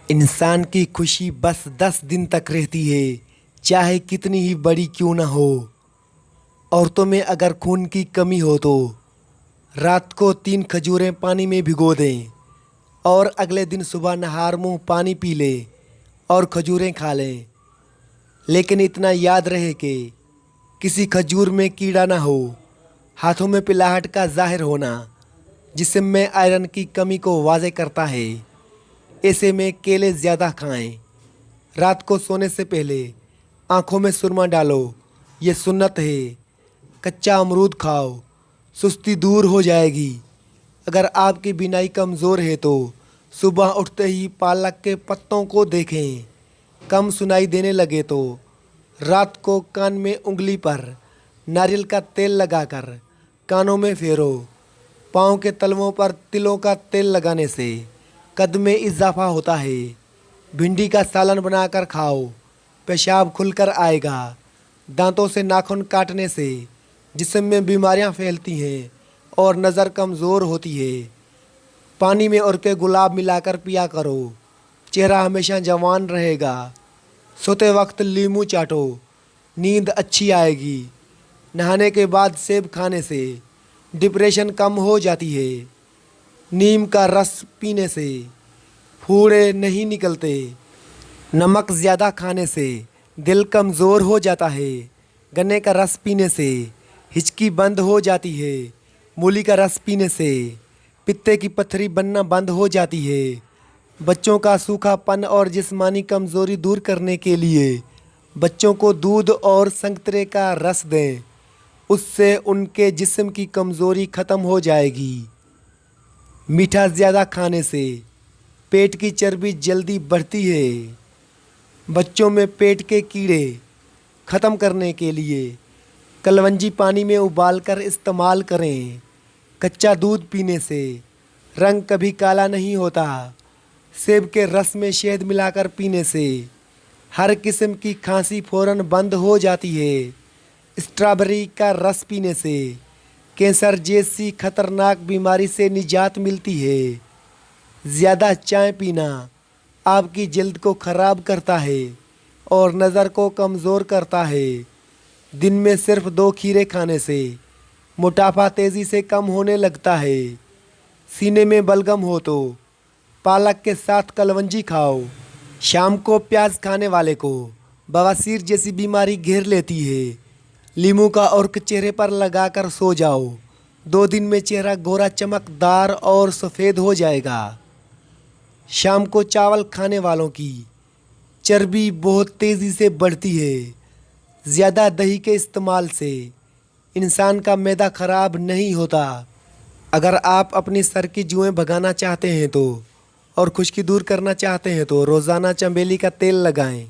इंसान की खुशी बस 10 दिन तक रहती है, चाहे कितनी ही बड़ी क्यों ना हो। औरतों में अगर खून की कमी हो तो रात को 3 खजूरें पानी में भिगो दें और अगले दिन सुबह नहार मुंह पानी पी लें और खजूरें खा लें। लेकिन इतना याद रहे कि किसी खजूर में कीड़ा ना हो। हाथों में पिलाहट का जाहिर होना जिस्म में आयरन की कमी को वाज़े करता है। ऐसे में केले ज़्यादा खाएं। रात को सोने से पहले आँखों में सुरमा डालो, ये सुन्नत है। कच्चा अमरूद खाओ, सुस्ती दूर हो जाएगी। अगर आपकी बीनाई कमज़ोर है तो सुबह उठते ही पालक के पत्तों को देखें। कम सुनाई देने लगे तो रात को कान में उंगली पर नारियल का तेल लगाकर कानों में फेरो। पाँव के तलवों पर तिलों का तेल लगाने से कद में इजाफा होता है। भिंडी का सालन बनाकर खाओ, पेशाब खुलकर आएगा। दांतों से नाखून काटने से जिस्म में बीमारियां फैलती हैं और नज़र कमज़ोर होती है। पानी में उड़ के गुलाब मिलाकर पिया करो, चेहरा हमेशा जवान रहेगा। सोते वक्त लीमू चाटो, नींद अच्छी आएगी। नहाने के बाद सेब खाने से डिप्रेशन कम हो जाती है। नीम का रस पीने से फूड़े नहीं निकलते। नमक ज़्यादा खाने से दिल कमज़ोर हो जाता है। गन्ने का रस पीने से हिचकी बंद हो जाती है। मूली का रस पीने से पित्ते की पथरी बनना बंद हो जाती है। बच्चों का सूखापन और जिस्मानी कमज़ोरी दूर करने के लिए बच्चों को दूध और संतरे का रस दें, उससे उनके जिस्म की कमज़ोरी ख़त्म हो जाएगी। मीठा ज़्यादा खाने से पेट की चर्बी जल्दी बढ़ती है। बच्चों में पेट के कीड़े ख़त्म करने के लिए कलवंजी पानी में उबालकर इस्तेमाल करें। कच्चा दूध पीने से रंग कभी काला नहीं होता। सेब के रस में शहद मिलाकर पीने से हर किस्म की खांसी फ़ौरन बंद हो जाती है। स्ट्रॉबेरी का रस पीने से कैंसर जैसी खतरनाक बीमारी से निजात मिलती है। ज़्यादा चाय पीना आपकी जल्द को ख़राब करता है और नज़र को कमज़ोर करता है। दिन में सिर्फ 2 खीरे खाने से मोटापा तेज़ी से कम होने लगता है। सीने में बलगम हो तो पालक के साथ कलवंजी खाओ। शाम को प्याज खाने वाले को बवासीर जैसी बीमारी घेर लेती है। लीमू का अर्क चेहरे पर लगाकर सो जाओ, 2 दिन में चेहरा गोरा चमकदार और सफ़ेद हो जाएगा। शाम को चावल खाने वालों की चर्बी बहुत तेज़ी से बढ़ती है। ज़्यादा दही के इस्तेमाल से इंसान का मैदा ख़राब नहीं होता। अगर आप अपनी सर की जुएँ भगाना चाहते हैं तो और खुश्की दूर करना चाहते हैं तो रोज़ाना चमेली का तेल लगाएं।